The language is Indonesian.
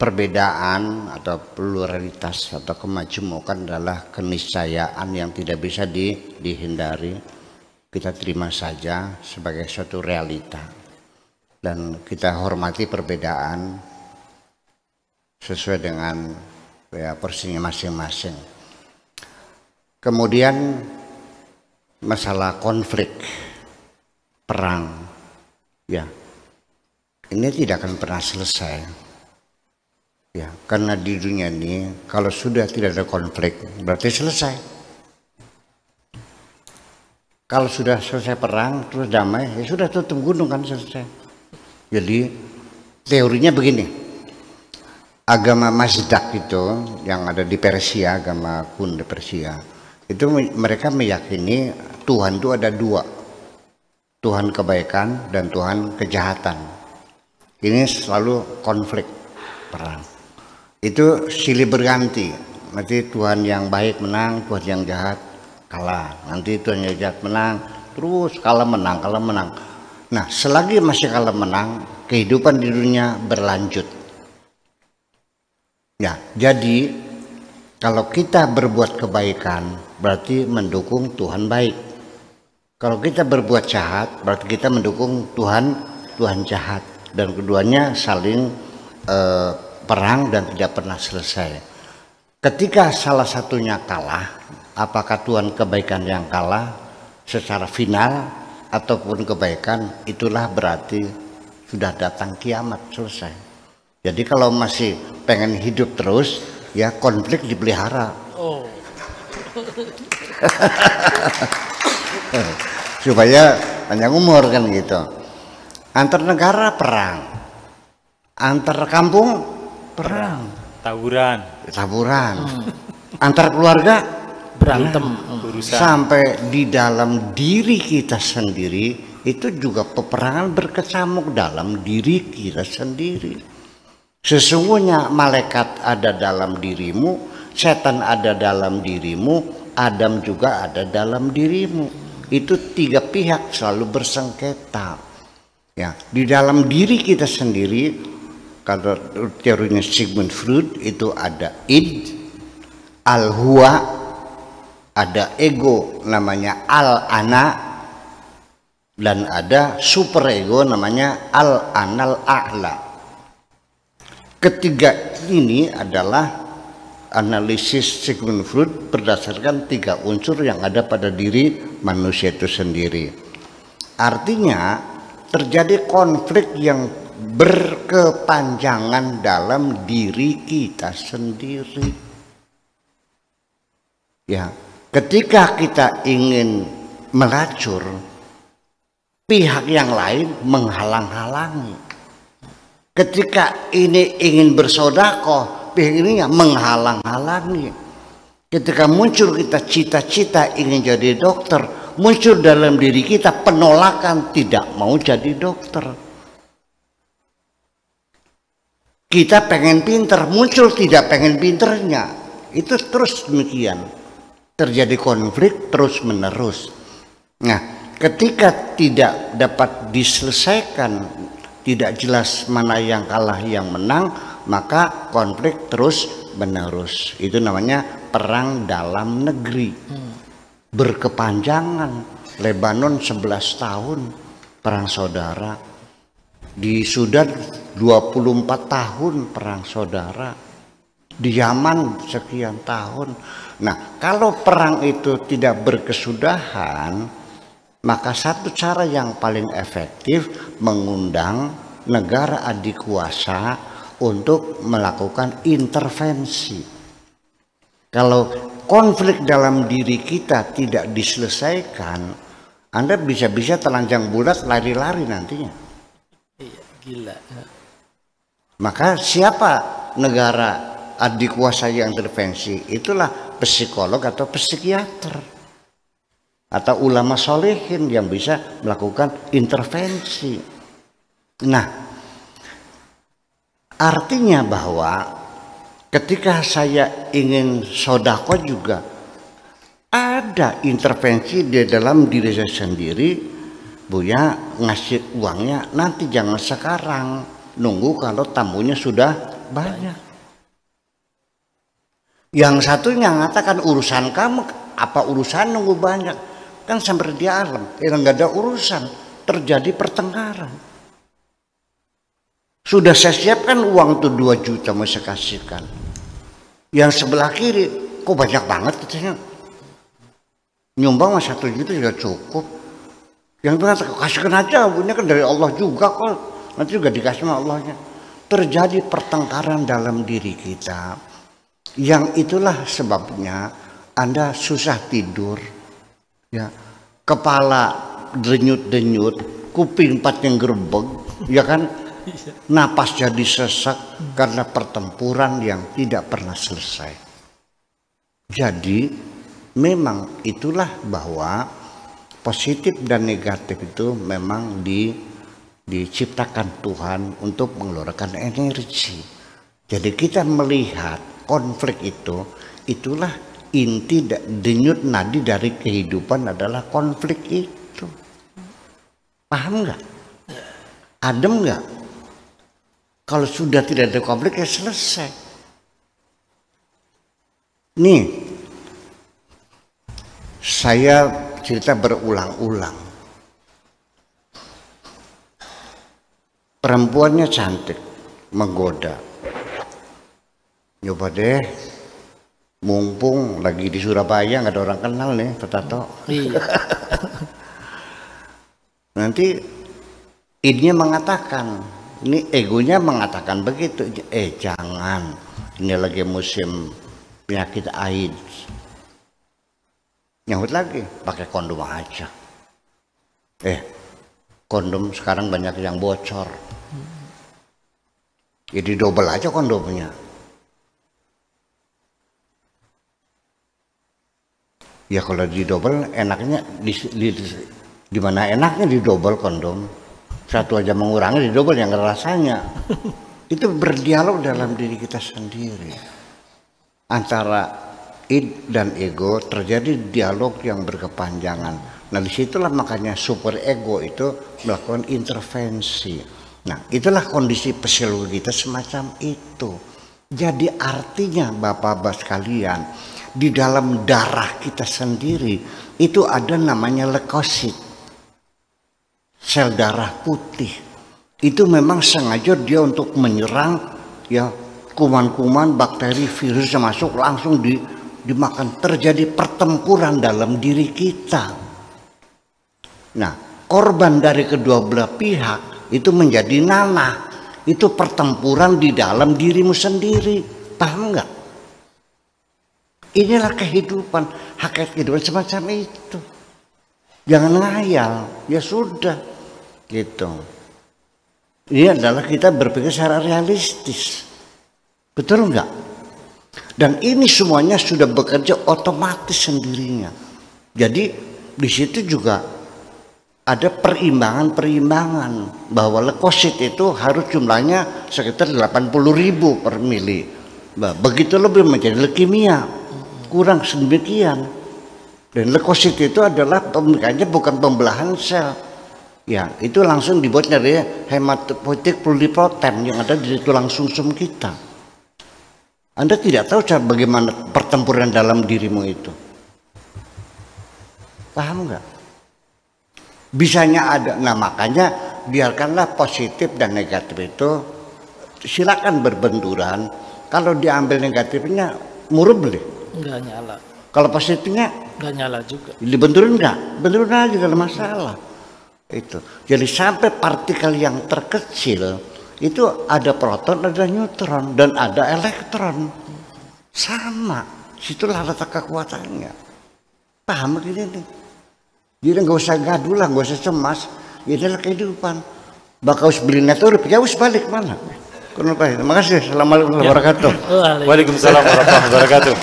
perbedaan atau pluralitas atau kemajemukan adalah keniscayaan yang tidak bisa dihindari. Kita terima saja sebagai suatu realita dan kita hormati perbedaan sesuai dengan porsinya masing-masing. Kemudian masalah konflik, perang, ya ini tidak akan pernah selesai. Ya, karena di dunia ini kalau sudah tidak ada konflik berarti selesai. Kalau sudah selesai perang terus damai, ya sudah tutup gunung kan selesai. Jadi teorinya begini, agama Mazdak itu yang ada di Persia, agama kuno di Persia, itu mereka meyakini Tuhan itu ada dua, Tuhan kebaikan dan Tuhan kejahatan. Ini selalu konflik, perang. Itu silih berganti, nanti Tuhan yang baik menang, Tuhan yang jahat kalah, nanti Tuhan yang jahat menang, terus kalah menang. Nah, selagi masih kalah menang, kehidupan di dunia berlanjut. Ya, jadi kalau kita berbuat kebaikan berarti mendukung Tuhan baik. Kalau kita berbuat jahat berarti kita mendukung Tuhan jahat, dan keduanya saling perang dan tidak pernah selesai. Ketika salah satunya kalah, apakah Tuhan kebaikan yang kalah secara final ataupun kebaikan, itulah berarti sudah datang kiamat, selesai. Jadi kalau masih pengen hidup terus, ya konflik dipelihara. Oh. Supaya panjang umur kan gitu. Antar negara perang, antar kampung perang, taburan, antar keluarga berantem, sampai di dalam diri kita sendiri itu juga peperangan berkecamuk dalam diri kita sendiri. Sesungguhnya malaikat ada dalam dirimu, setan ada dalam dirimu, Adam juga ada dalam dirimu. Itu tiga pihak selalu bersengketa. Ya, di dalam diri kita sendiri, kalau teorinya Sigmund Freud itu ada id, al-huwa, ada ego namanya al-ana, dan ada super ego namanya al-anal a'la. Ketiga ini adalah analisis Sigmund Freud berdasarkan tiga unsur yang ada pada diri manusia itu sendiri. Artinya terjadi konflik yang berkepanjangan dalam diri kita sendiri. Ya, ketika kita ingin melacur, pihak yang lain menghalang-halangi. Ketika ini ingin bersedekah, pihak ini menghalang-halangi. Ketika muncul kita cita-cita ingin jadi dokter, muncul dalam diri kita penolakan tidak mau jadi dokter. Kita pengen pinter, muncul tidak pengen pinternya. Itu terus demikian. Terjadi konflik terus menerus. Nah, ketika tidak dapat diselesaikan, tidak jelas mana yang kalah yang menang, maka konflik terus menerus. Itu namanya perang dalam negeri. Berkepanjangan. Lebanon 11 tahun perang saudara. Di Sudan 24 tahun perang saudara. Di Yaman sekian tahun. Nah, kalau perang itu tidak berkesudahan, maka satu cara yang paling efektif mengundang negara adikuasa untuk melakukan intervensi. Kalau konflik dalam diri kita tidak diselesaikan, Anda bisa-bisa telanjang bulat lari-lari nantinya. Gila. Maka siapa negara adikuasa yang intervensi? Itulah psikolog atau psikiater atau ulama solehin yang bisa melakukan intervensi. Nah, artinya bahwa ketika saya ingin sodako juga ada intervensi di dalam diri saya sendiri. Buya ngasih uangnya nanti, jangan sekarang, nunggu kalau tamunya sudah Banyak. Yang satunya mengatakan urusan kamu, apa urusan nunggu banyak? Kan sampai di alam, nggak ada urusan, terjadi pertengkaran. Sudah saya siapkan uang tuh 2 juta mau saya kasihkan. Yang sebelah kiri, kok banyak banget katanya. Nyumbang mas 1 juta juga cukup. Yang itu kata, kasihkan aja, punya kan dari Allah juga kok. Nanti juga dikasih sama Allahnya. Terjadi pertengkaran dalam diri kita. Yang itulah sebabnya Anda susah tidur. Ya, kepala denyut-denyut, kuping 4 yang gerbeg, ya kan? Napas jadi sesak karena pertempuran yang tidak pernah selesai. Jadi memang itulah bahwa positif dan negatif itu memang diciptakan Tuhan untuk mengeluarkan energi. Jadi kita melihat konflik itu, itulah inti denyut nadi dari kehidupan adalah konflik itu. Paham nggak? Adem nggak? Kalau sudah tidak ada konflik ya selesai. Nih, saya cerita berulang-ulang. Perempuannya cantik, menggoda. Coba deh, mumpung lagi di Surabaya nggak ada orang kenal nih, Pak Tato. Iya. Nanti idenya mengatakan, ini egonya mengatakan begitu, jangan, ini lagi musim penyakit AIDS. Nyahut lagi, pakai kondom aja. Kondom sekarang banyak yang bocor. Jadi double aja kondomnya. Ya kalau di double enaknya di mana enaknya di double kondom. Satu aja mengurangi, di double yang rasanya. Itu berdialog dalam diri kita sendiri. Antara id dan ego terjadi dialog yang berkepanjangan. Nah disitulah makanya super ego itu melakukan intervensi. Nah itulah kondisi psikologi kita semacam itu. Jadi artinya Bapak-Bapak sekalian, di dalam darah kita sendiri itu ada namanya leukosit. Sel darah putih itu memang sengaja dia untuk menyerang ya kuman-kuman, bakteri, virus yang masuk langsung dimakan. Terjadi pertempuran dalam diri kita. Nah, korban dari kedua belah pihak itu menjadi nanah. Itu pertempuran di dalam dirimu sendiri. Paham nggak? Inilah kehidupan, hakikat kehidupan semacam itu. Jangan ngayal, ya sudah. Gitu. Ini adalah kita berpikir secara realistis. Betul enggak? Dan ini semuanya sudah bekerja otomatis sendirinya. Jadi di situ juga ada perimbangan bahwa leukosit itu harus jumlahnya sekitar 80.000 per mili. Begitu lebih menjadi leukemia. Kurang sedemikian. Dan leukosit itu adalah pemikirannya bukan pembelahan sel. Ya, itu langsung dibuat dari hematopoietik pluripotent yang ada di tulang sumsum kita. Anda tidak tahu cara bagaimana pertempuran dalam dirimu itu. Paham nggak? Bisanya ada. Nah makanya biarkanlah positif dan negatif itu silakan berbenturan. Kalau diambil negatifnya murub beli. Nggak nyala. Kalau positifnya Nggak nyala juga. dibenturin nggak? Benturin aja gak ada masalah. Itu. Jadi sampai partikel yang terkecil itu ada proton, ada neutron dan ada elektron. Sama. Situlah letak kekuatannya. Paham begini nih? Jadi nggak usah gaduh lah, nggak usah cemas. Inilah kehidupan. Bakal beli netur, ya us balik mana? Terima kasih. Assalamualaikum warahmatullahi wabarakatuh. Waalaikumsalam warahmatullahi wabarakatuh.